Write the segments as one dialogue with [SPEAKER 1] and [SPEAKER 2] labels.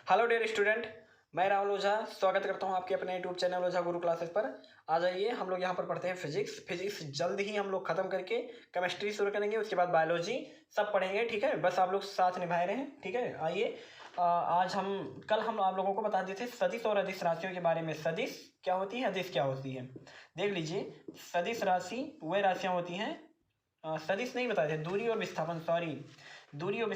[SPEAKER 1] Hello dear student, मैं राहुल ओझा स्वागत करता हूं आपके अपने यूट्यूब चैनल ओझा गुरु क्लासेस पर। आ जाइए, हम लोग यहां पर पढ़ते हैं फिजिक्स जल्द ही हम लोग खत्म करके केमिस्ट्री शुरू करेंगे, उसके बाद बायोलॉजी सब पढ़ेंगे। ठीक है, बस आप लोग साथ निभाए रहें। ठीक है, आइए। आज कल हम आप लोगों को बता दिए थे सदिश और अदिश राशियों के बारे में। सदिश क्या होती है, अदिश क्या होती है, देख लीजिए। सदिश राशि वह राशियाँ होती हैं, सदिश नहीं बताए थे, दूरी और विस्थापन, सॉरी, दूरी और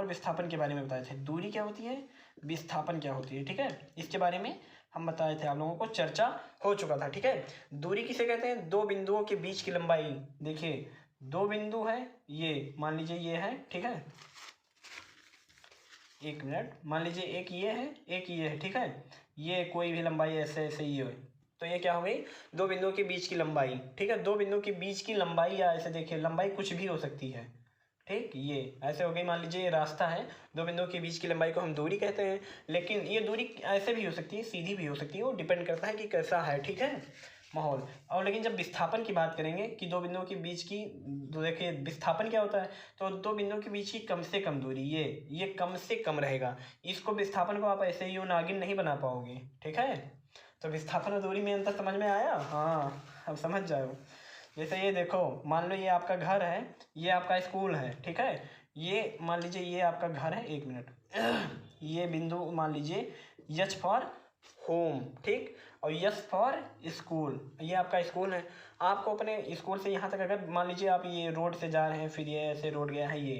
[SPEAKER 1] विस्थापन के बारे में बताए थे। दूरी क्या होती है, विस्थापन क्या होती है, ठीक है, इसके बारे में हम बताए थे, आप लोगों को चर्चा हो चुका था। ठीक है, दूरी किसे कहते हैं, दो बिंदुओं के बीच की लंबाई। देखिए, दो बिंदु है, ये मान लीजिए ये है, ठीक है, एक मिनट, मान लीजिए एक ये है, एक ये है, ठीक है, ये कोई भी लंबाई ऐसे ऐसे ये हो, तो ये क्या हो गई, दो बिंदुओं के बीच की लंबाई। ठीक है, दो बिंदुओं के बीच की लंबाई, या ऐसे देखिए लंबाई कुछ भी हो सकती है। ठीक, ये ऐसे हो गई, मान लीजिए ये रास्ता है, दो बिंदुओं के बीच की लंबाई को हम दूरी कहते हैं। लेकिन ये दूरी ऐसे भी हो सकती है, सीधी भी हो सकती है, वो डिपेंड करता है कि कैसा है, ठीक है, माहौल। और लेकिन जब विस्थापन की बात करेंगे कि दो बिंदुओं के बीच की, तो देखिए विस्थापन क्या होता है, तो दो बिंदुओं के बीच की कम से कम दूरी, ये कम से कम रहेगा। इसको विस्थापन को आप ऐसे ही नागिन नहीं बना पाओगे। ठीक है, तो विस्थापन और दूरी में अंतर समझ में आया। हाँ, अब समझ जाओ। जैसे ये देखो, मान लो ये आपका घर है, ये आपका स्कूल है, ठीक है, ये मान लीजिए ये आपका घर है, एक मिनट, ये बिंदु मान लीजिए यच फॉर होम, ठीक, और यस फॉर स्कूल, ये आपका स्कूल है। आपको अपने स्कूल से यहाँ तक, अगर मान लीजिए आप ये रोड से जा रहे हैं, फिर ये ऐसे रोड गया है ये,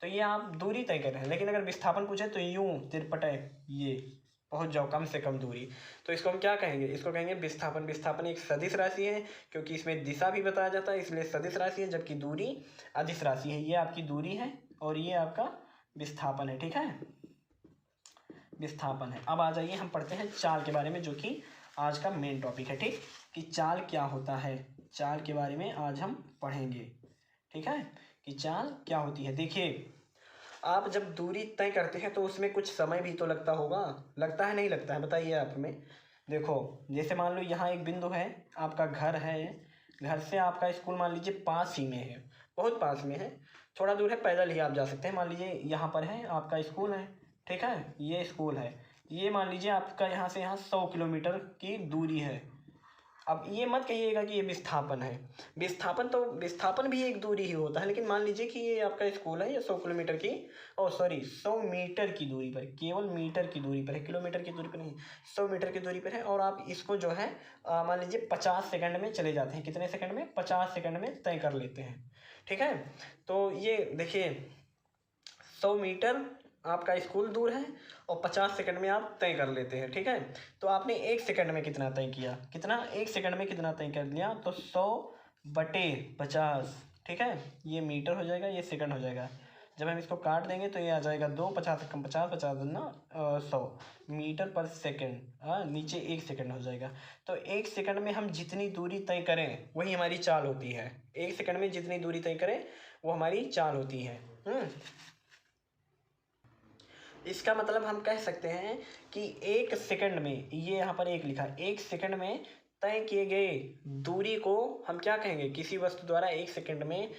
[SPEAKER 1] तो ये आप दूरी तय कर रहे हैं। लेकिन अगर विस्थापन पूछे तो यूं तिरपट है, ये पहुंच जाओ कम से कम दूरी, तो इसको हम क्या कहेंगे, इसको कहेंगे विस्थापन। विस्थापन एक सदिश राशि है, क्योंकि इसमें दिशा भी बताया जाता है, इसलिए सदिश राशि है, जबकि दूरी अदिश राशि है। ये आपकी दूरी है और ये आपका विस्थापन है। ठीक है, विस्थापन है। अब आ जाइए, हम पढ़ते हैं चाल के बारे में, जो कि आज का मेन टॉपिक है। ठीक, कि चाल क्या होता है, चाल के बारे में आज हम पढ़ेंगे। ठीक है, कि चाल क्या होती है। देखिए, आप जब दूरी तय करते हैं तो उसमें कुछ समय भी तो लगता होगा, लगता है नहीं लगता है, बताइए आप हमें। देखो, जैसे मान लो यहाँ एक बिंदु है, आपका घर है, घर से आपका स्कूल मान लीजिए पास ही में है, बहुत पास में है, थोड़ा दूर है, पैदल ही आप जा सकते हैं। मान लीजिए यहाँ पर है आपका स्कूल है, ठीक है, ये स्कूल है, ये मान लीजिए आपका यहाँ से यहाँ 100 किलोमीटर की दूरी है। अब ये मत कहिएगा कि ये विस्थापन है, विस्थापन भी एक दूरी ही होता है। लेकिन मान लीजिए कि ये आपका स्कूल है, ये 100 किलोमीटर की, ओ सॉरी 100 मीटर की दूरी पर, केवल मीटर की दूरी पर है, किलोमीटर की दूरी पर नहीं, 100 मीटर की दूरी पर है। और आप इसको जो है मान लीजिए 50 सेकंड में चले जाते हैं, कितने सेकंड में, 50 सेकंड में तय कर लेते हैं। ठीक है, तो ये देखिए 100 मीटर आपका स्कूल दूर है और 50 सेकंड में आप तय कर लेते हैं। ठीक है, तो आपने 1 सेकंड में कितना तय किया, कितना, 1 सेकंड में कितना तय कर लिया, तो 100/50। ठीक है, ये मीटर हो जाएगा, ये सेकंड हो जाएगा। जब हम इसको काट देंगे तो ये आ जाएगा 2, 50 कम 50, 50 दूना 100 मीटर/सेकंड, हाँ, नीचे 1 सेकंड हो जाएगा। तो 1 सेकंड में हम जितनी दूरी तय करें वही हमारी चाल होती है। 1 सेकंड में जितनी दूरी तय करें वो हमारी चाल होती है। इसका मतलब हम कह सकते हैं कि 1 सेकंड में, ये यहाँ पर एक लिखा है, 1 सेकंड में तय किए गए दूरी को हम क्या कहेंगे, किसी वस्तु द्वारा 1 सेकंड में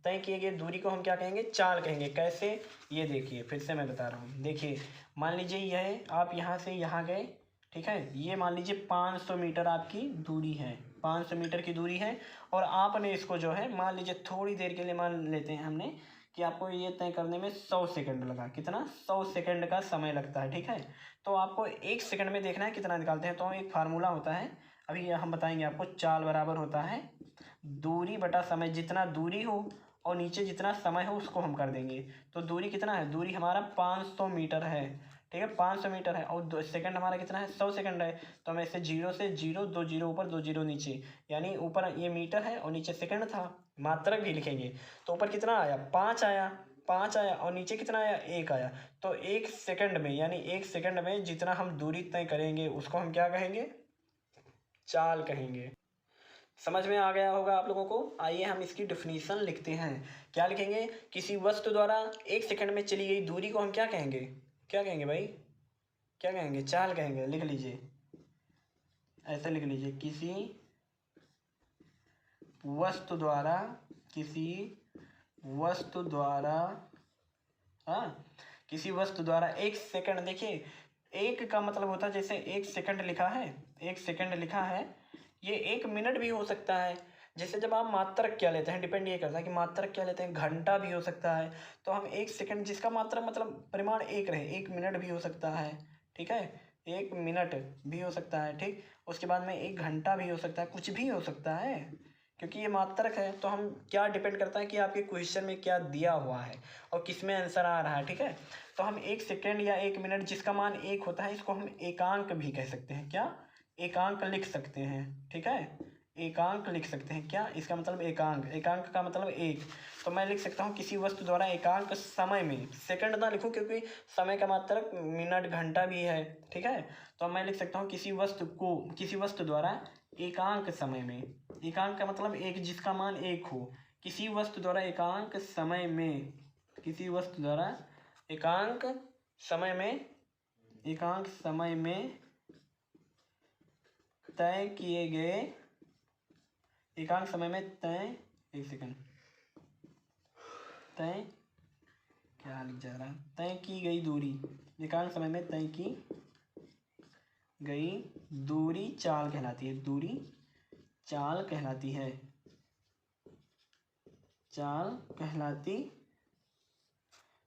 [SPEAKER 1] तय किए गए दूरी को हम क्या कहेंगे, चाल कहेंगे। कैसे, ये देखिए, फिर से मैं बता रहा हूँ। देखिए, मान लीजिए यह आप यहाँ से यहाँ गए, ठीक है, ये मान लीजिए 500 मीटर आपकी दूरी है, 500 मीटर की दूरी है, और आपने इसको जो है मान लीजिए थोड़ी देर के लिए मान लेते हैं हमने कि आपको ये तय करने में 100 सेकंड लगा, कितना, 100 सेकंड का समय लगता है। ठीक है, तो आपको 1 सेकंड में देखना है कितना निकालते हैं। तो एक फार्मूला होता है, अभी हम बताएंगे आपको। चाल बराबर होता है दूरी बटा समय, जितना दूरी हो और नीचे जितना समय हो उसको हम कर देंगे। तो दूरी कितना है, दूरी हमारा 500 मीटर है, ठीक है, 500 मीटर है, और सेकंड हमारा कितना है, 100 सेकंड है। तो हम ऐसे 0 से 0, 2 जीरो ऊपर 2 जीरो नीचे, यानी ऊपर ये मीटर है और नीचे सेकंड था, मात्रक भी लिखेंगे। तो ऊपर कितना आया, 5 आया, 5 आया, और नीचे कितना आया, 1 आया। तो 1 सेकंड में, यानी 1 सेकंड में जितना हम दूरी तय करेंगे उसको हम क्या कहेंगे, चाल कहेंगे। समझ में आ गया होगा आप लोगों को। आइए हम इसकी डिफिनीशन लिखते हैं। क्या लिखेंगे, किसी वस्तु द्वारा 1 सेकंड में चली गई दूरी को हम क्या कहेंगे, क्या कहेंगे भाई, क्या कहेंगे, चाल कहेंगे। लिख लीजिए, ऐसे लिख लीजिए, किसी वस्तु द्वारा, किसी वस्तु द्वारा, हाँ, किसी वस्तु द्वारा एक सेकंड, देखिए एक का मतलब होता है जैसे एक सेकंड लिखा है, एक सेकंड लिखा है, ये एक मिनट भी हो सकता है। जैसे जब आप मात्रक क्या लेते हैं, डिपेंड ये करता है कि मात्रक क्या लेते हैं, घंटा भी हो सकता है। तो हम एक सेकंड जिसका मात्रक मतलब परिमाण एक रहे, एक मिनट भी हो सकता है, ठीक है, एक मिनट भी हो सकता है, ठीक। उसके बाद में एक घंटा भी हो सकता है, कुछ भी हो सकता है, क्योंकि ये मात्रक है। तो हम क्या डिपेंड करता है कि आपके क्वेश्चन में क्या दिया हुआ है और किस में आंसर आ रहा है, ठीक है। तो हम एक सेकेंड या एक मिनट जिसका मान एक होता है, इसको हम एकांक भी कह सकते हैं। क्या? एकांक लिख सकते हैं, ठीक है, एकांक लिख सकते हैं। क्या इसका मतलब? एकांक, एकांक का मतलब एक। तो मैं लिख सकता हूँ किसी वस्तु द्वारा एकांक समय में, सेकंड ना लिखूँ क्योंकि समय का मात्रक मिनट घंटा भी है, ठीक है। तो मैं लिख सकता हूँ किसी वस्तु द्वारा एकांक समय में, एकांक का मतलब एक जिसका मान एक हो, किसी वस्तु द्वारा एकांक समय में, किसी वस्तु द्वारा एकांक समय में, एकांक समय में तय किए गए, एकांक समय में तय, एक सेकंड, तय क्या लिख जा रहा है, तय की गई दूरी, एकांक समय में तय की गई दूरी चाल कहलाती है, दूरी चाल कहलाती है, चाल कहलाती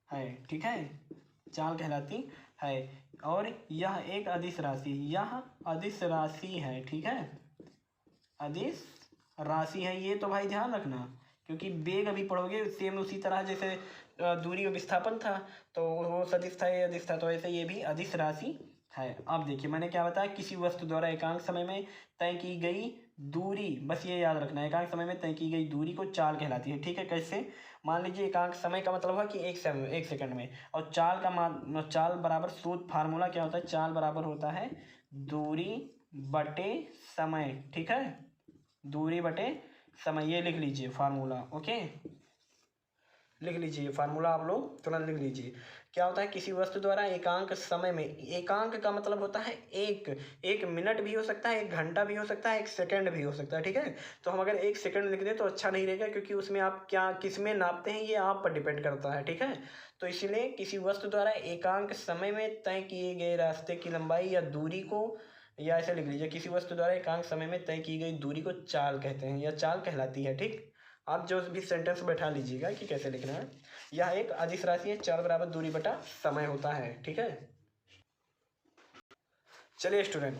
[SPEAKER 1] है, ठीक है, चाल कहलाती है। और यह एक अदिश राशि, यह अदिश राशि है, ठीक है, अदिश राशि है। ये तो भाई ध्यान रखना, क्योंकि वेग अभी पढ़ोगे सेम उसी तरह जैसे दूरी और विस्थापन था तो वो सदिश था, ये अदिश था, तो ऐसे ये भी अदिश राशि है। अब देखिए मैंने क्या बताया, किसी वस्तु द्वारा एकांक समय में तय की गई दूरी, बस ये याद रखना है, एकांक समय में तय की गई दूरी को चाल कहलाती है, ठीक है। कैसे? मान लीजिए एकांक समय का मतलब है कि एक सेकंड में, और चाल का मान, चाल बराबर सूत्र फार्मूला क्या होता है, चाल बराबर होता है दूरी बटे समय, ठीक है, दूरी बटे समय। ये लिख लीजिए फार्मूला, ओके, लिख लीजिए फार्मूला, आप लोग तुरंत लिख लीजिए। क्या होता है, किसी वस्तु द्वारा एकांक समय में, एकांक का मतलब होता है एक मिनट भी हो सकता है, एक घंटा भी हो सकता है, एक सेकंड भी हो सकता है, ठीक है। तो हम अगर एक सेकंड लिख दें तो अच्छा नहीं रहेगा, क्योंकि उसमें आप क्या किस में नापते हैं ये आप पर डिपेंड करता है, ठीक है। तो इसलिए किसी वस्तु द्वारा एकांक समय में तय किए गए रास्ते की लंबाई या दूरी को, या ऐसे लिख लीजिए, किसी वस्तु द्वारा एकांक समय में तय की गई दूरी को चाल कहते हैं, या चाल कहलाती है, ठीक। आप जो भी सेंटेंस बैठा लीजिएगा कि कैसे लिखना है। यह एक अदिश राशि है, चाल बराबर दूरी बटा समय होता है, ठीक है। चलिए स्टूडेंट,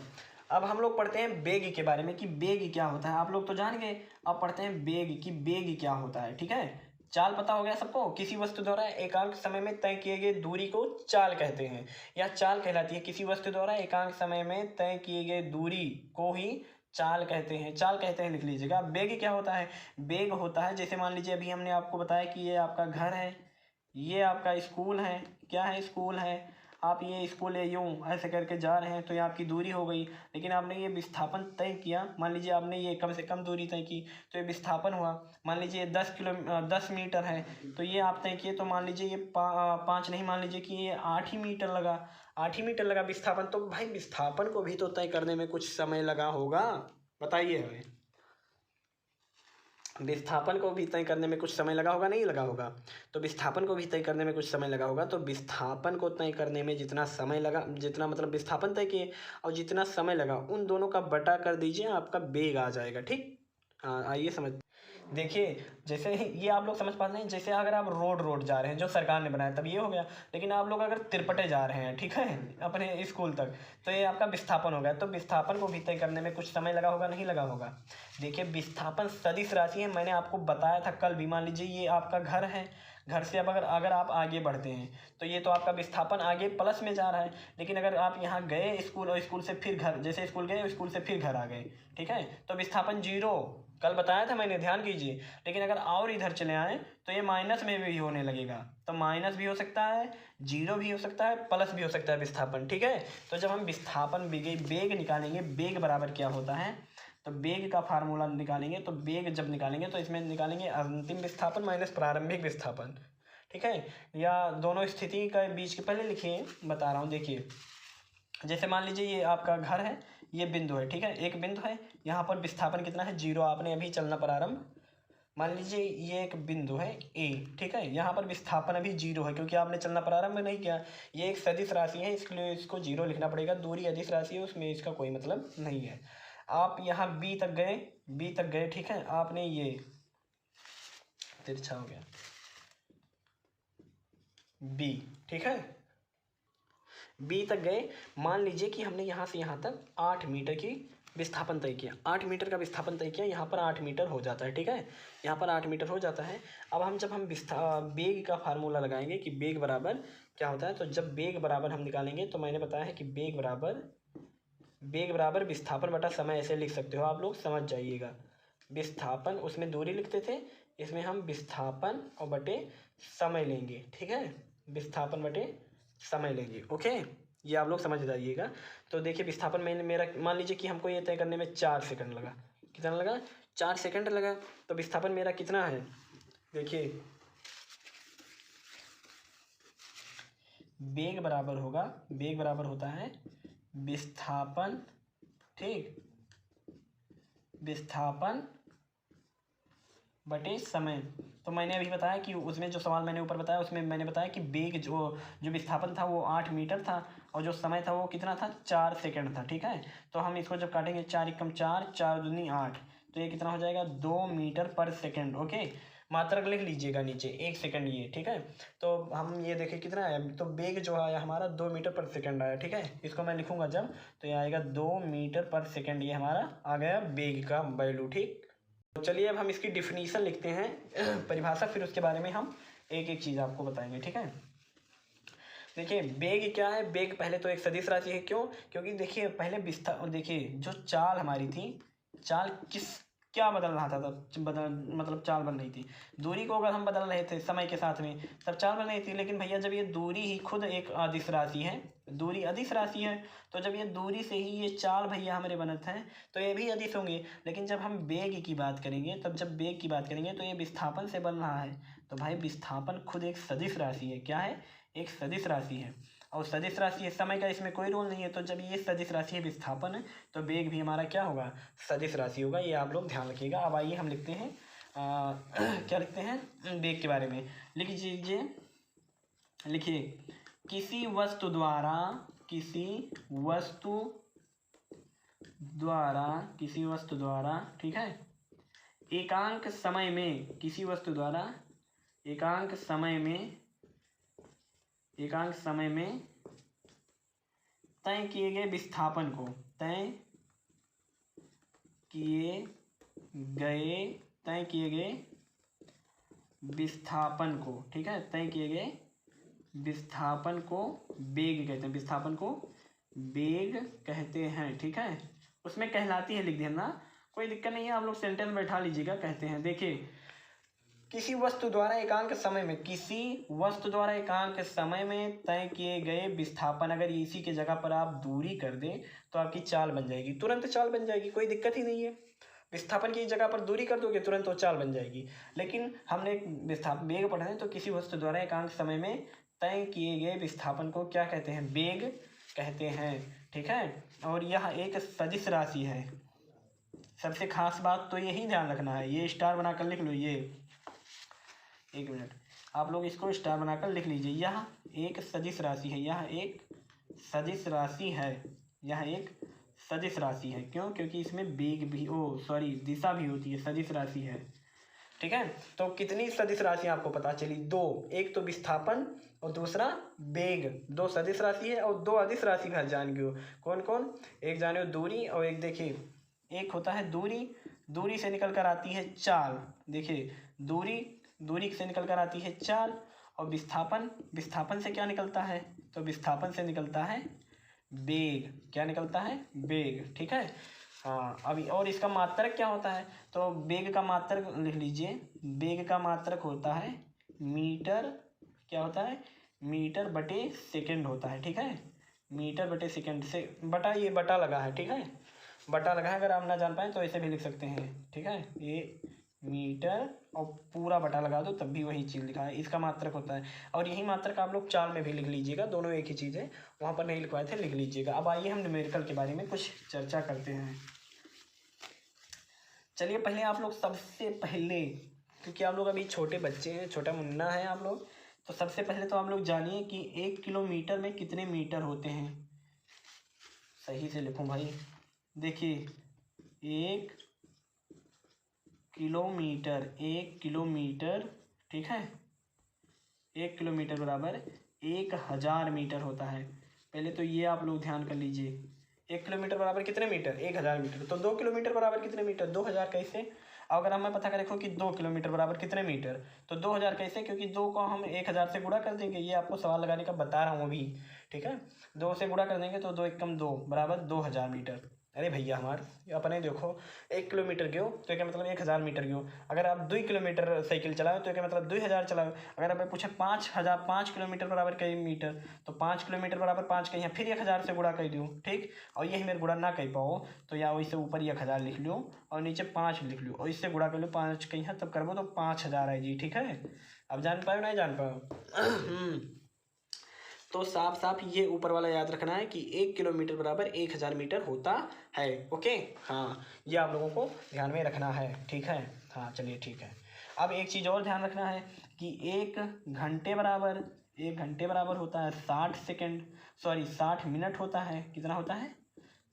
[SPEAKER 1] अब हम लोग पढ़ते हैं वेग के बारे में कि वेग क्या होता है। आप लोग तो जान गए, अब पढ़ते हैं वेग कि वेग क्या होता है, ठीक है। चाल पता हो गया सबको, किसी वस्तु द्वारा एकांक समय में तय किए गए दूरी को चाल कहते हैं, या चाल कहलाती है। किसी वस्तु द्वारा एकांक समय में तय किए गए दूरी को ही चाल कहते हैं, चाल कहते हैं, लिख लीजिएगा। वेग क्या होता है? वेग होता है, जैसे मान लीजिए अभी हमने आपको बताया कि ये आपका घर है, ये आपका स्कूल है, क्या है? स्कूल है। आप ये स्कूल है यूँ ऐसे करके जा रहे हैं तो ये आपकी दूरी हो गई, लेकिन आपने ये विस्थापन तय किया, मान लीजिए आपने ये कम से कम दूरी तय की तो ये विस्थापन हुआ। मान लीजिए 10 मीटर है तो ये आप तय किए, तो मान लीजिए ये 5 नहीं, मान लीजिए कि ये 8 ही मीटर लगा, 8 ही मीटर लगा विस्थापन। तो भाई विस्थापन को भी तो तय करने में कुछ समय लगा होगा, बताइए हमें। विस्थापन को भी तय करने में कुछ समय लगा होगा, नहीं लगा होगा? तो विस्थापन को भी तय करने में कुछ समय लगा होगा, तो विस्थापन को तय करने में जितना समय लगा, जितना मतलब विस्थापन तय किए और जितना समय लगा, उन दोनों का बटा कर दीजिए, आपका वेग आ जाएगा, ठीक। हाँ आइए समझ, देखिए जैसे ये आप लोग समझ पाते हैं, जैसे अगर आप रोड जा रहे हैं जो सरकार ने बनाया तब ये हो गया, लेकिन आप लोग अगर तिरपटे जा रहे हैं, ठीक है, अपने स्कूल तक, तो ये आपका विस्थापन हो गया। तो विस्थापन को भी तय करने में कुछ समय लगा होगा, नहीं लगा होगा? देखिए विस्थापन सदिश राशि है, मैंने आपको बताया था कल भी। मान लीजिए ये आपका घर है, घर से अब अगर आप आगे बढ़ते हैं तो ये तो आपका विस्थापन आगे प्लस में जा रहा है, लेकिन अगर आप यहाँ गए स्कूल और स्कूल से फिर घर, जैसे स्कूल गए स्कूल से फिर घर आ गए, ठीक है, तो विस्थापन जीरो, कल बताया था मैंने, ध्यान कीजिए। लेकिन अगर और इधर चले आए तो ये माइनस में भी होने लगेगा, तो माइनस भी हो सकता है, जीरो भी हो सकता है, प्लस भी हो सकता है विस्थापन, ठीक है। तो जब हम विस्थापन वेग निकालेंगे, वेग बराबर क्या होता है, तो वेग का फार्मूला निकालेंगे, तो वेग जब निकालेंगे तो इसमें निकालेंगे अंतिम विस्थापन माइनस प्रारंभिक विस्थापन, ठीक है, या दोनों स्थिति का बीच के, पहले लिखिए बता रहा हूँ। देखिए जैसे मान लीजिए ये आपका घर है, ये बिंदु है, ठीक है, एक बिंदु है, यहाँ पर विस्थापन कितना है? जीरो। आपने अभी चलना प्रारंभ, मान लीजिए ये एक बिंदु है ए, ठीक है। यहाँ पर विस्थापन अभी 0 है क्योंकि आपने चलना प्रारंभ नहीं किया। ये एक सदिश राशि है, इसलिए इसको 0 लिखना पड़ेगा। दूरी अदिश राशि है, उसमें इसका कोई मतलब नहीं है। आप यहाँ बी तक गए, ठीक है। आपने ये तिरछा हो गया बी, ठीक है। बी तक गए, मान लीजिए कि हमने यहाँ से यहाँ तक 8 मीटर की विस्थापन तय किया। 8 मीटर का विस्थापन तय किया, यहाँ पर 8 मीटर हो जाता है, ठीक है। यहाँ पर 8 मीटर हो जाता है। अब जब हम बेग का फार्मूला लगाएंगे कि बेग बराबर क्या होता है, तो जब बेग बराबर हम निकालेंगे तो मैंने बताया है कि बेग बराबर विस्थापन बटा समय ऐसे लिख सकते हो आप लोग, समझ जाइएगा। विस्थापन, उसमें दूरी लिखते थे, इसमें हम विस्थापन और बटे समय लेंगे, ठीक है। विस्थापन बटे समय लेंगे, ओके। ये आप लोग समझ जाइएगा। तो देखिए विस्थापन में मेरा मान लीजिए कि हमको ये तय करने में 4 सेकंड लगा। कितना लगा? 4 सेकंड लगा। तो विस्थापन मेरा कितना है? देखिए बेग बराबर होता है विस्थापन, ठीक, विस्थापन बटे समय। तो मैंने अभी बताया कि उसमें जो सवाल मैंने ऊपर बताया उसमें मैंने बताया कि बेग जो विस्थापन था वो 8 मीटर था और जो समय था वो कितना था? 4 सेकंड था, ठीक है। तो हम इसको जब काटेंगे 4 एकम 4, 4 दूनी 8, तो ये कितना हो जाएगा? 2 मीटर पर सेकंड, ओके। मात्रक लिख लीजिएगा नीचे, 1 सेकंड ये, ठीक है। तो हम ये देखें कितना आया, तो बेग जो आया हमारा 2 मीटर पर सेकंड आया, ठीक है। इसको मैं लिखूंगा जब, तो ये आएगा 2 मीटर पर सेकंड, ये हमारा आ गया बेग का वैल्यू, ठीक। तो चलिए अब हम इसकी डिफिनीशन लिखते हैं, परिभाषा, फिर उसके बारे में हम एक एक चीज़ आपको बताएंगे, ठीक है। देखिए बेग क्या है? बेग पहले तो एक सदिश राशि है। क्यों? क्योंकि देखिए पहले देखिए जो चाल हमारी थी, चाल क्या बदल रहा था तब? मतलब चाल बन रही थी। दूरी को अगर हम बदल रहे थे समय के साथ में, तब चाल बन रही थी। लेकिन भैया जब ये दूरी ही खुद एक अदिश राशि है, दूरी अदिश राशि है, तो जब ये दूरी से ही ये चाल भैया हमारे बनत हैं, तो ये भी अदिश होंगे। लेकिन जब हम बेग की बात करेंगे, तो ये विस्थापन से बन रहा है। तो भाई विस्थापन खुद एक सदिश राशि है। क्या है? एक सदिश राशि है। और सदिश राशि है, समय का इसमें कोई रोल नहीं है। तो जब ये सदिश राशि है विस्थापन है, तो बेग भी हमारा क्या होगा? सदिश राशि होगा। ये आप लोग ध्यान रखिएगा। अब आइए हम लिखते हैं क्या लिखते हैं बेग के बारे में। लिख लीजिए, लिखिए किसी वस्तु द्वारा, ठीक है, एकांक समय में, किसी वस्तु द्वारा एकांक समय में तय किए गए विस्थापन को, तय किए गए विस्थापन को, ठीक है, तय किए गए विस्थापन को बेग कहते हैं। विस्थापन को बेग कहते हैं, ठीक है। उसमें कहलाती है लिख देना, कोई दिक्कत नहीं है। आप लोग सेंटेंस बैठा लीजिएगा। कहते हैं, देखिए किसी वस्तु द्वारा एकांक समय में तय किए गए विस्थापन, अगर इसी के जगह पर आप दूरी कर दें तो आपकी चाल बन जाएगी, तुरंत चाल बन जाएगी, कोई दिक्कत ही नहीं है। विस्थापन की जगह पर दूरी कर दोगे, तुरंत वो चाल बन जाएगी। लेकिन हमने बेग पढ़ा है, तो किसी वस्तु द्वारा एकांक समय में तय किए गए विस्थापन को क्या कहते हैं? बेग कहते हैं, ठीक है। और यह एक सदिश राशि है। सबसे खास बात तो यही ध्यान रखना है। ये स्टार बनाकर लिख लो, ये 1 मिनट, आप लोग इसको स्टार बनाकर लिख लीजिए। यह एक सदिश राशि है, यह एक सदिश राशि है। क्यों? क्योंकि इसमें बेग भी दिशा भी होती है, सदिश राशि है, ठीक है। तो कितनी सदिश राशि आपको पता चली? 2। एक तो विस्थापन और दूसरा बेग। 2 सदिश राशि है और 2 अदिश राशि का जान गयो। कौन कौन? एक जाने दूरी, और एक देखिए एक होता है दूरी से निकल कर आती है चाल। देखिए दूरी से निकल कर आती है चाल, और विस्थापन से क्या निकलता है? तो विस्थापन से निकलता है बेग। क्या निकलता है? बेग, ठीक है। हाँ, अभी और इसका मात्रक क्या होता है? तो बेग का मात्रक लिख लीजिए। बेग का मात्रक होता है मीटर, क्या होता है? मीटर बटे सेकंड होता है, ठीक है। मीटर बटे सेकंड से बटा, ये बटा लगा है, ठीक है, बटा लगा है। अगर आप ना जान पाए तो ऐसे भी लिख सकते हैं, ठीक है। ये मीटर और पूरा बटा लगा दो, तब भी वही चीज़ लिखा है। इसका मात्रक होता है। और यही मात्रक आप लोग चाल में भी लिख लीजिएगा, दोनों एक ही चीज़ है। वहाँ पर नहीं लिखवाए थे, लिख लीजिएगा। अब आइए हम न्यूमेरिकल के बारे में कुछ चर्चा करते हैं। चलिए पहले आप लोग सबसे पहले क्योंकि आप लोग अभी छोटे बच्चे हैं, छोटा मुन्ना है आप लोग। तो सबसे पहले तो आप लोग जानिए कि 1 किलोमीटर में कितने मीटर होते हैं। सही से लिखूं भाई, देखिए 1 किलोमीटर, 1 किलोमीटर, ठीक है, 1 किलोमीटर बराबर 1000 मीटर होता है। पहले तो ये आप लोग ध्यान कर लीजिए, 1 किलोमीटर बराबर कितने मीटर, 1000 मीटर। तो 2 किलोमीटर बराबर कितने मीटर, 2000 कैसे। अगर हमें पता करें कि 2 किलोमीटर बराबर कितने मीटर, तो 2000 कैसे, क्योंकि 2 को हम 1000 से गुणा कर देंगे। ये आपको सवाल लगाने का बता रहा हूँ अभी, ठीक है। 2 से गुणा कर देंगे तो 2 एकम 2 बराबर 2000 मीटर। अरे भैया हमारे अपने देखो 1 किलोमीटर गयो तो क्या मतलब 1000 मीटर गयो। अगर आप 2 किलोमीटर साइकिल चलाओ तो क्या मतलब 2000 चलाओ। अगर हमें पूछे 5 किलोमीटर बराबर कई मीटर, तो 5 किलोमीटर बराबर 5 कहीं फिर 1000 से गुणा कर दूँ, ठीक। और यही मेरे गुणा ना कर पाओ तो या वैसे ऊपर 1000 लिख लो और नीचे 5 लिख लो और इससे गुणा कर लो 5 कहीं तब करबो तो 5000 है जी, ठीक है। अब जान पाओ नहीं जान पाओ। तो साफ साफ ये ऊपर वाला याद रखना है कि 1 किलोमीटर बराबर 1000 मीटर होता है। ओके, हाँ, ये आप लोगों को ध्यान में रखना है, ठीक है। हाँ चलिए ठीक है। अब एक चीज़ और ध्यान रखना है कि 1 घंटे बराबर होता है 60 सेकेंड, सॉरी 60 मिनट होता है। कितना होता है,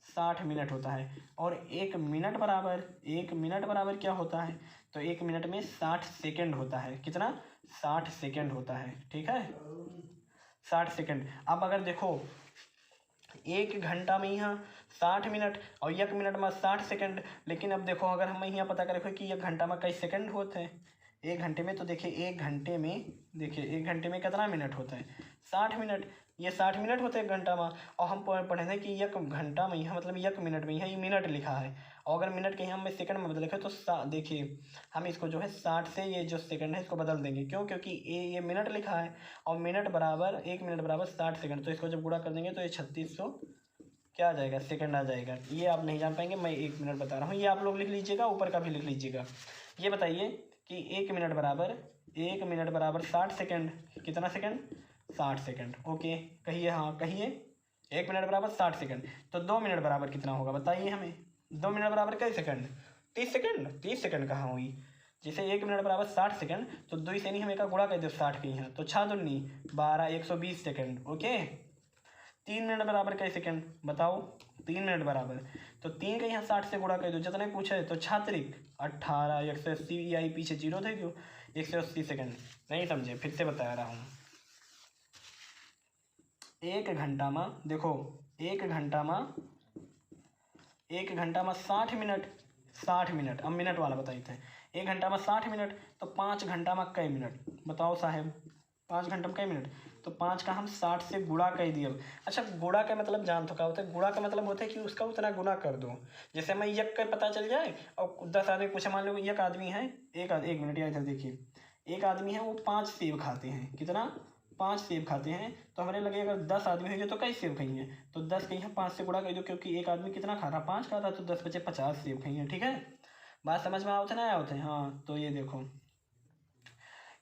[SPEAKER 1] 60 मिनट होता है। और 1 मिनट बराबर क्या होता है, तो 1 मिनट में 60 सेकेंड होता है। कितना, 60 सेकेंड होता है, ठीक है, 60 सेकेंड। अब अगर देखो 1 घंटा में यहाँ 60 मिनट और 1 मिनट में 60 सेकेंड, लेकिन अब देखो अगर हम यहाँ पता करें कि 1 घंटा में कई सेकेंड होते हैं 1 घंटे में, तो देखिए 1 घंटे में कितना मिनट होता है, 60 मिनट। ये 60 मिनट होते हैं 1 घंटा में। और हम पढ़े थे कि 1 घंटा में यहाँ मतलब 1 मिनट में यहाँ ये मिनट लिखा है। और अगर मिनट के यहाँ हम सेकंड में बदले तो देखिए हम इसको जो है 60 से ये जो सेकंड है इसको बदल देंगे। क्यों, क्योंकि ये मिनट लिखा है और मिनट बराबर 1 मिनट बराबर 60 सेकंड। तो इसको जब गुणा कर देंगे तो ये 3600 क्या आ जाएगा, सेकंड आ जाएगा। ये आप नहीं जान पाएंगे, मैं 1 मिनट बता रहा हूँ, ये आप लोग लिख लीजिएगा, ऊपर का भी लिख लीजिएगा। ये बताइए कि 1 मिनट बराबर 60 सेकंड, कितना सेकंड, 60 सेकंड। ओके कहिए, हाँ कहिए, 1 मिनट बराबर 60 सेकंड। तो 2 मिनट बराबर कितना होगा बताइए हमें, 2 मिनट बराबर कई सेकंड, 30 सेकंड। 30 सेकंड कहाँ हुई, जैसे 1 मिनट बराबर 60 सेकंड तो 2 से नहीं हम एक गुणा कर दो 60 के यहाँ, तो 6 दूनी 12, 120 सेकंड। ओके, 3 मिनट बराबर कई सेकंड बताओ, 3 मिनट बराबर, तो 3 का यहाँ 60 से गुणा कर दो, जितने पूछे तो छात्रिक 18, 180, आई पीछे 0 दे दो, 180 सेकंड। नहीं समझे, फिर से बता रहा हूँ। 1 घंटा में देखो, 1 घंटा में 60 मिनट। अब मिनट वाला बताइए थे, 1 घंटा में 60 मिनट, तो 5 घंटा में कई मिनट बताओ साहेब, 5 घंटा में कई मिनट, तो 5 का हम 60 से गुणा कर दिए। अच्छा, गुणा का मतलब जान तो क्या होता है, गुणा का मतलब होता है कि उसका उतना गुणा कर दो। जैसे मैं एक का पता चल जाए और 10 आदमी पूछे, मान लो एक आदमी है, एक मिनट या इधर देखिए, एक आदमी है वो 5 सेब खाते हैं, कितना, 5 सेब खाते हैं। तो हमारे लगे अगर 10 आदमी होंगे तो कई सेब खाएंगे, तो 10 कहीं 5 से गुणा कर दो, क्योंकि एक आदमी कितना खा रहा, 5 खा रहा, तो 10 बचे 50 सेब खाएंगे, ठीक है। बात समझ में आवते ना आवते, हाँ। तो ये देखो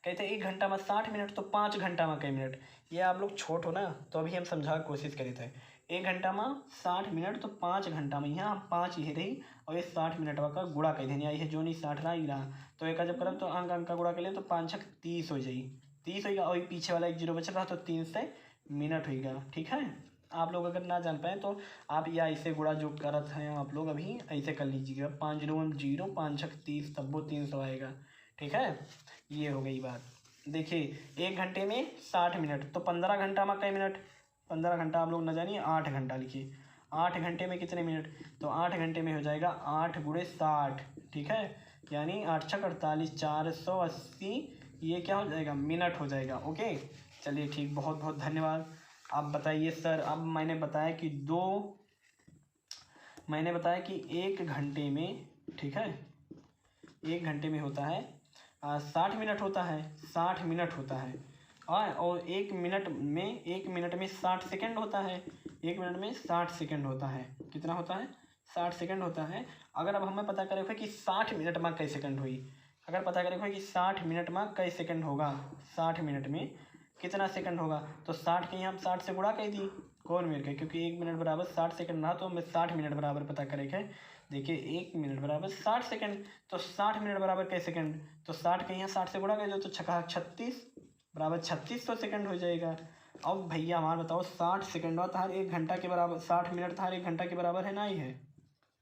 [SPEAKER 1] कहते हैं 1 घंटा में 60 मिनट, तो 5 घंटा में कई मिनट। ये आप लोग छोट हो ना, तो अभी हम समझा कोशिश करे थे। 1 घंटा में 60 मिनट, तो 5 घंटा में यहाँ 5 ही रही और ये 60 मिनट का गुणा कर देनी है, जो नहीं 60 रहा, तो एक जब करब तो अंक का गुणा कर ले तो 5 छक 30 हो जाई, 30 होगा। और पीछे वाला 1 0 बच रहा तो 3 से मिनट होगा, ठीक है। आप लोग अगर ना जान पाए तो आप या ऐसे गुणा जो करत हैं आप लोग अभी ऐसे कर लीजिएगा, 5 0 0, 5 छक 30, तब वो 300 आएगा, ठीक है। ये हो गई बात। देखिए 1 घंटे में 60 मिनट, तो 15 घंटा में कई मिनट, 15 घंटा आप लोग न जानिए 8 घंटा लिखिए। 8 घंटे में कितने मिनट, तो 8 घंटे में हो जाएगा 8 गुणे 60, ठीक है, यानी 8 छक 48, 480, ये क्या हो जाएगा, मिनट हो जाएगा। ओके चलिए ठीक, बहुत बहुत धन्यवाद। आप बताइए सर, अब मैंने बताया कि 1 घंटे में, ठीक है, 1 घंटे में होता है 60 मिनट होता है, 60 मिनट होता है। और 1 मिनट में 60 सेकंड होता है, 1 मिनट में 60 सेकंड होता है। कितना होता है, 60 सेकंड होता है। अगर अब हमें पता करें कि 60 मिनट में कई सेकंड हुई, अगर पता करें कि 60 मिनट में कई सेकंड होगा, 60 मिनट में कितना सेकंड होगा, तो 60 के यहाँ हम 60 से गुणा कर दी कौन मिनट के, क्योंकि 1 मिनट बराबर 60 सेकंड रहा, तो हमें 60 मिनट बराबर पता करें देखिए 1 मिनट बराबर 60 सेकंड, तो 60 मिनट बराबर कई सेकंड, तो 60 के यहाँ 60 से गुणा कर दो तो छक्का 36 बराबर 3600 सेकंड हो जाएगा। अब भैया हमारा बताओ 60 सेकंड और हर 1 घंटा के बराबर, 60 मिनट हर 1 घंटा के बराबर है ना ही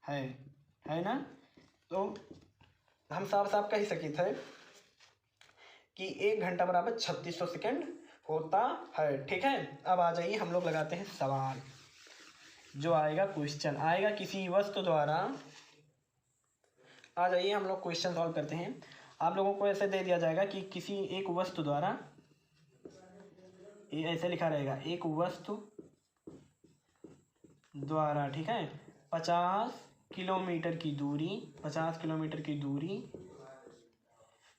[SPEAKER 1] है ना। तो हम साफ साफ कह सके थे कि 1 घंटा बराबर 3600 सेकंड होता है। ठीक है, अब आ जाइए हम लोग लगाते हैं सवाल। जो आएगा क्वेश्चन आएगा किसी वस्तु द्वारा, आ जाइए हम लोग क्वेश्चन सॉल्व करते हैं। आप लोगों को ऐसे दे दिया जाएगा कि किसी एक वस्तु द्वारा, ये ऐसे लिखा रहेगा, एक वस्तु द्वारा, ठीक है, 50 किलोमीटर की दूरी, 50 किलोमीटर की दूरी,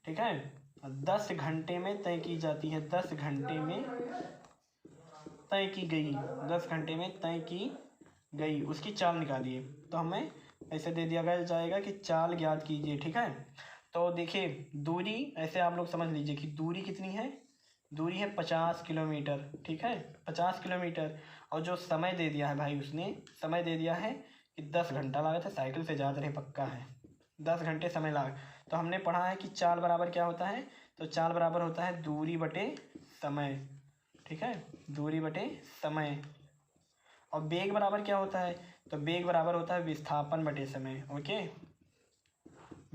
[SPEAKER 1] ठीक है, 10 घंटे में तय की जाती है, 10 घंटे में तय की गई, 10 घंटे में तय की गई, उसकी चाल निकालिए। तो हमें ऐसे दे दिया गया जाएगा कि चाल ज्ञात कीजिए। ठीक है, तो देखिए दूरी ऐसे आप लोग समझ लीजिए कि दूरी कितनी है, दूरी है 50 किलोमीटर। ठीक है, 50 किलोमीटर, और जो समय दे दिया है भाई, उसने समय दे दिया है कि 10 घंटा लागत है, साइकिल से ज़्यादा रहे पक्का है, 10 घंटे समय लाग। तो हमने पढ़ा है कि चाल बराबर क्या होता है, तो चाल बराबर होता है दूरी बटे समय। ठीक है, दूरी बटे समय। और वेग बराबर क्या होता है, तो वेग बराबर होता है विस्थापन बटे समय। ओके,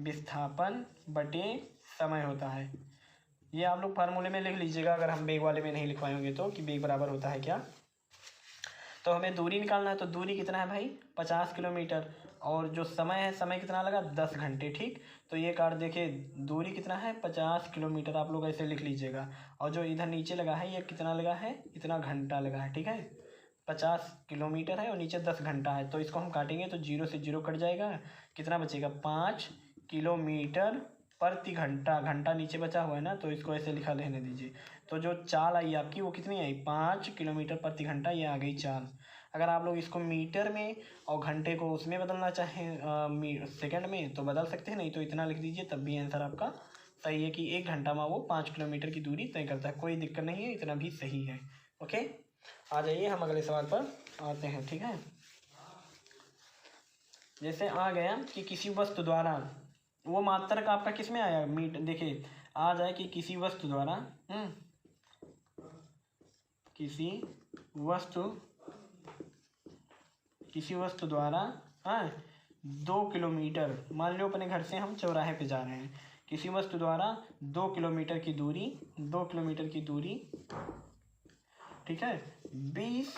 [SPEAKER 1] विस्थापन बटे समय होता है। ये आप लोग फार्मूले में लिख लीजिएगा अगर हम वेग वाले में नहीं लिखवाएंगे तो, कि वेग बराबर होता है क्या। तो हमें दूरी निकालना है, तो दूरी कितना है भाई 50 किलोमीटर, और जो समय है, समय कितना लगा 10 घंटे। ठीक, तो ये कार्ड देखिए दूरी कितना है 50 किलोमीटर, आप लोग ऐसे लिख लीजिएगा। और जो इधर नीचे लगा है ये कितना लगा है, इतना घंटा लगा है। ठीक है, 50 किलोमीटर है और नीचे 10 घंटा है, तो इसको हम काटेंगे तो 0 से 0 कट जाएगा, कितना बचेगा 5 किलोमीटर प्रति घंटा। घंटा नीचे बचा हुआ है ना, तो इसको ऐसे लिखा रहने दीजिए। तो जो चाल आई आपकी वो कितनी आई 5 किलोमीटर प्रति घंटा, ये आ गई चाल। अगर आप लोग इसको मीटर में और घंटे को उसमें बदलना चाहें सेकंड में तो बदल सकते हैं, नहीं तो इतना लिख दीजिए, तब भी आंसर आपका सही है कि 1 घंटा में वो 5 किलोमीटर की दूरी तय करता है। कोई दिक्कत नहीं है, इतना भी सही है। ओके, आ जाइए हम अगले सवाल पर आते हैं। ठीक है, जैसे आ गया कि किसी वस्तु द्वारा, वो मात्रक आपका किस में आया देखिए आ जाए कि किसी वस्तु द्वारा किसी वस्तु द्वारा 2 किलोमीटर, मान लो अपने घर से हम चौराहे पे जा रहे हैं, किसी वस्तु द्वारा 2 किलोमीटर की दूरी, 2 किलोमीटर की दूरी, ठीक है, 20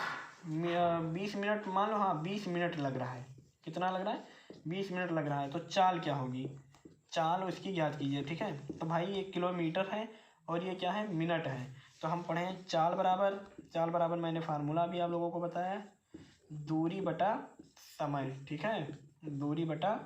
[SPEAKER 1] मिनट, मान लो 20 मिनट लग रहा है। कितना लग रहा है 20 मिनट लग रहा है। तो चाल क्या होगी, चाल उसकी याद कीजिए। ठीक है, तो भाई ये किलोमीटर है और ये क्या है मिनट है, तो हम पढ़ें चाल बराबर मैंने फार्मूला भी आप लोगों को बताया, दूरी बटा समय। ठीक है, दूरी बटा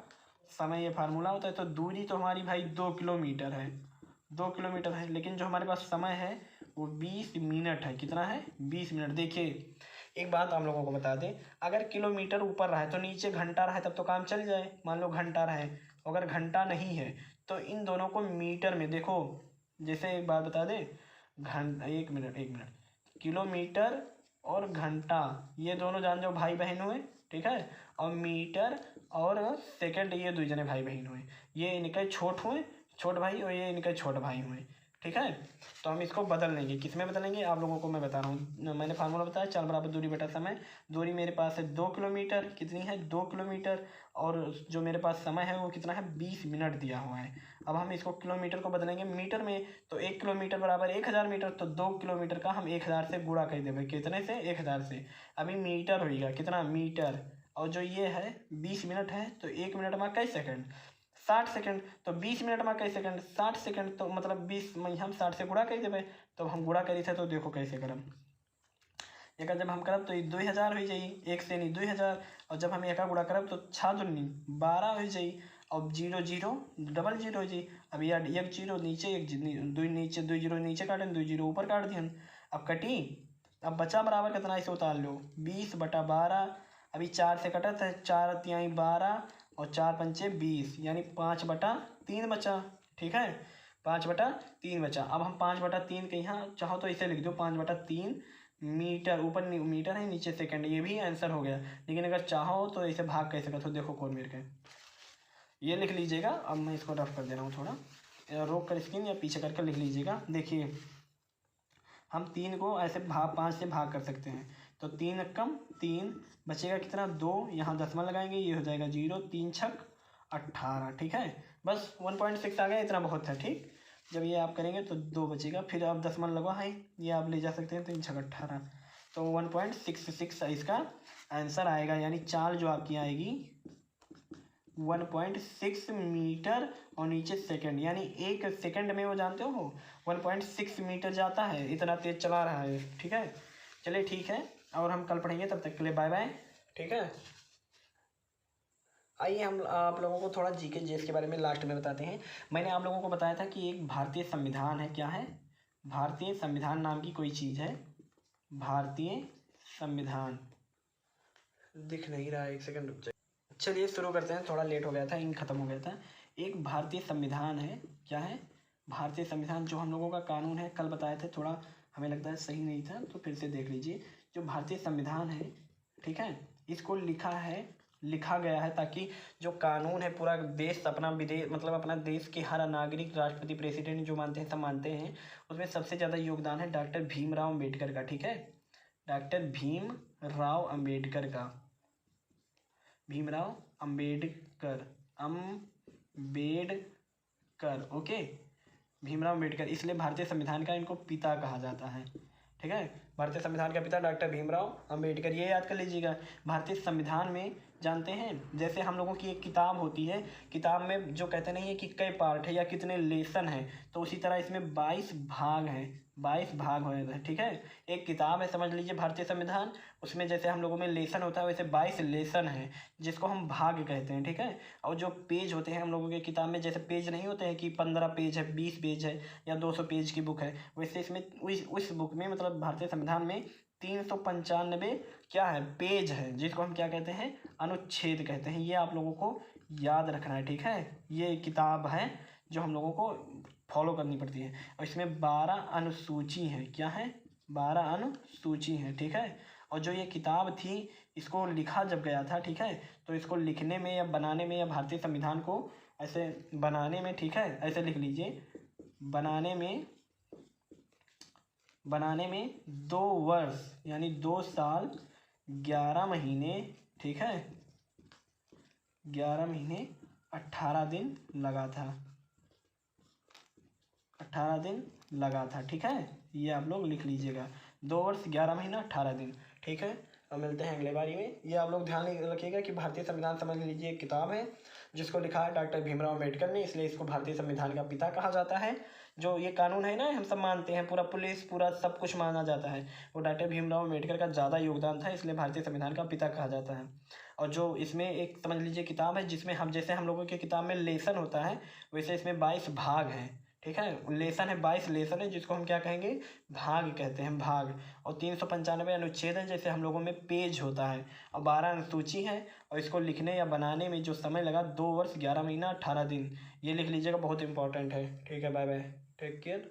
[SPEAKER 1] समय ये फार्मूला होता है। तो दूरी तो हमारी भाई 2 किलोमीटर है, 2 किलोमीटर है, लेकिन जो हमारे पास समय है वो 20 मिनट है। कितना है 20 मिनट। देखिए एक बात आप लोगों को बता दें, अगर किलोमीटर ऊपर रहा है तो नीचे घंटा रहा है तब तो काम चल जाए, मान लो घंटा रहे, अगर घंटा नहीं है तो इन दोनों को मीटर में देखो। जैसे एक बात बता दें, एक मिनट, किलोमीटर और घंटा ये दोनों जान जाओ भाई बहन हुए। ठीक है, और मीटर और सेकंड ये दो जने भाई बहन हुए, ये इनके छोट भाई और ये इनके छोट भाई हुए। ठीक है, तो हम इसको बदल लेंगे, किस में बदलेंगे आप लोगों को मैं बता रहा हूँ। मैंने फार्मूला बताया चाल बराबर दूरी बटा समय। दूरी मेरे पास है 2 किलोमीटर, कितनी है 2 किलोमीटर, और जो मेरे पास समय है वो कितना है 20 मिनट दिया हुआ है। अब हम इसको किलोमीटर को बदलेंगे मीटर में, तो 1 किलोमीटर बराबर 1000 मीटर, तो 2 किलोमीटर का हम 1000 से गुणा कर देंगे, कितने से 1000 से। अभी मीटर होगा कितना मीटर, और जो ये है 20 मिनट है, तो 1 मिनट में कई सेकंड 60 सेकंड, तो 20 मिनट में कई सेकंड 60 सेकंड, तो मतलब 20 में हम 60 से गुणा कर देवे। तो हम गुणा करी थे, तो देखो कैसे करम, एक जब हम करब तो 2000 हो जाई, एक से नहीं 2000, और जब हम एक गुणा करब तो 6 दूनी 12 हो जाई, और 0 0 डबल 0 हो जाई। अब यार 1 0 नीचे, 1 2 नीचे, 2 0 नीचे काटें, 2 0 ऊपर काट दिहन। अब कटी, अब बचा बराबर कितना इसे उतार लो 20 बटा 12। अभी 4 से कटत है, 4 तिहाई 12 और 4 पंचे 20, यानी 5 बटा 3 बचा। ठीक है, 5 बटा 3 बचा। अब हम 5 बटा 3 के यहाँ चाहो तो इसे लिख दो 5 बटा 3 मीटर, ऊपर मीटर है, नीचे सेकंड, ये भी आंसर हो गया। लेकिन अगर चाहो तो इसे भाग कैसे कर, तो देखो कौन मेरे के ये लिख लीजिएगा। अब मैं इसको रफ कर दे रहा हूँ, थोड़ा रोक कर स्क्रीन या पीछे करके लिख लीजिएगा। देखिए हम 3 को ऐसे भाग 5 से भाग कर सकते हैं, तो 3 कम 3 बचेगा कितना 2, यहाँ दशमलव लगाएंगे, ये हो जाएगा 0, 3 छक 18। ठीक है, बस 1.6 आ गया, इतना बहुत है। ठीक, जब ये आप करेंगे तो 2 बचेगा, फिर आप दशमलव लगा है, ये आप ले जा सकते हैं, 3 छक 18, तो 1.66 इसका आंसर आएगा। यानी चाल जो आपकी आएगी 1.6 मीटर और नीचे सेकंड, यानी 1 सेकंड में वो जानते हो 1.6 मीटर जाता है, इतना तेज चला रहा है। ठीक है, चलिए ठीक है, और हम कल पढ़ेंगे, तब तक के लिए बाय बाय। ठीक है, आइए हम आप लोगों को थोड़ा जीके जीएस के बारे में लास्ट में बताते हैं। मैंने आप लोगों को बताया था कि एक भारतीय संविधान है, क्या है, भारतीय संविधान नाम की कोई चीज़ है, भारतीय संविधान। दिख नहीं रहा, एक सेकंड रुक जाइए। चलिए शुरू करते हैं, थोड़ा लेट हो गया था, इंक खत्म हो गया था। एक भारतीय संविधान है, क्या है, भारतीय संविधान, जो हम लोगों का कानून है, कल बताए थे, थोड़ा हमें लगता है सही नहीं था, तो फिर से देख लीजिए। जो भारतीय संविधान है, ठीक है, इसको लिखा गया है ताकि जो कानून है पूरा देश अपना विदेश मतलब अपना देश के हर नागरिक, राष्ट्रपति, प्रेसिडेंट जो मानते हैं सब मानते हैं, उसमें सबसे ज़्यादा योगदान है डॉक्टर भीमराव अम्बेडकर का। ठीक है, डॉक्टर भीमराव अम्बेडकर का, भीमराव अम्बेडकर, ओके, भीमराव अम्बेडकर, इसलिए भारतीय संविधान का इनको पिता कहा जाता है। ठीक है, भारतीय संविधान का पिता डॉक्टर भीमराव अम्बेडकर, ये याद कर लीजिएगा। भारतीय संविधान में जानते हैं, जैसे हम लोगों की एक किताब होती है, किताब में जो कहते नहीं है कि कई पार्ट है या कितने लेसन है, तो उसी तरह इसमें 22 भाग हैं, 22 भाग हुए हैं। ठीक है, एक किताब है, समझ लीजिए भारतीय संविधान, उसमें जैसे हम लोगों में लेसन होता है वैसे 22 लेसन है, जिसको हम भाग कहते हैं। ठीक है, और जो पेज होते हैं हम लोगों की किताब में, जैसे पेज नहीं होते हैं कि 15 पेज है, 20 पेज है या 200 पेज की बुक है, वैसे इसमें उस बुक में मतलब भारतीय संविधान में 395 क्या है, पेज है, जिसको हम क्या कहते हैं, अनुच्छेद कहते हैं। ये आप लोगों को याद रखना है। ठीक है, ये किताब है जो हम लोगों को फॉलो करनी पड़ती है, और इसमें 12 अनुसूची हैं, क्या है, 12 अनुसूची हैं। ठीक है, और जो ये किताब थी, इसको लिखा जब गया था, ठीक है, तो इसको लिखने में या बनाने में, या भारतीय संविधान को ऐसे बनाने में, ठीक है, ऐसे लिख लीजिए, बनाने में 2 वर्ष यानी 2 साल 11 महीने, ठीक है, 11 महीने 18 दिन लगा था, 18 दिन लगा था। ठीक है, ये आप लोग लिख लीजिएगा, 2 वर्ष 11 महीना 18 दिन। ठीक है, अब मिलते हैं अगले बारी में। ये आप लोग ध्यान रखिएगा कि भारतीय संविधान समझ लीजिए एक किताब है जिसको लिखा है डॉक्टर भीमराव अम्बेडकर ने, इसलिए इसको भारतीय संविधान का पिता कहा जाता है। जो ये कानून है ना, हम सब मानते हैं, पूरा पुलिस पूरा सब कुछ माना जाता है, वो डॉक्टर भीमराव अम्बेडकर का ज़्यादा योगदान था, इसलिए भारतीय संविधान का पिता कहा जाता है। और जो इसमें एक समझ लीजिए किताब है, जिसमें हम जैसे हम लोगों की किताब में लेसन होता है, वैसे इसमें 22 भाग हैं। ठीक है, लेसन है, 22 लेसन है, जिसको हम क्या कहेंगे, भाग कहते हैं, भाग। और 395 अनुच्छेद है, जैसे हम लोगों में पेज होता है, और 12 अनुसूची है, और इसको लिखने या बनाने में जो समय लगा 2 वर्ष 11 महीना 18 दिन। ये लिख लीजिएगा, बहुत इंपॉर्टेंट है। ठीक है, बाय बाय, टेक केयर।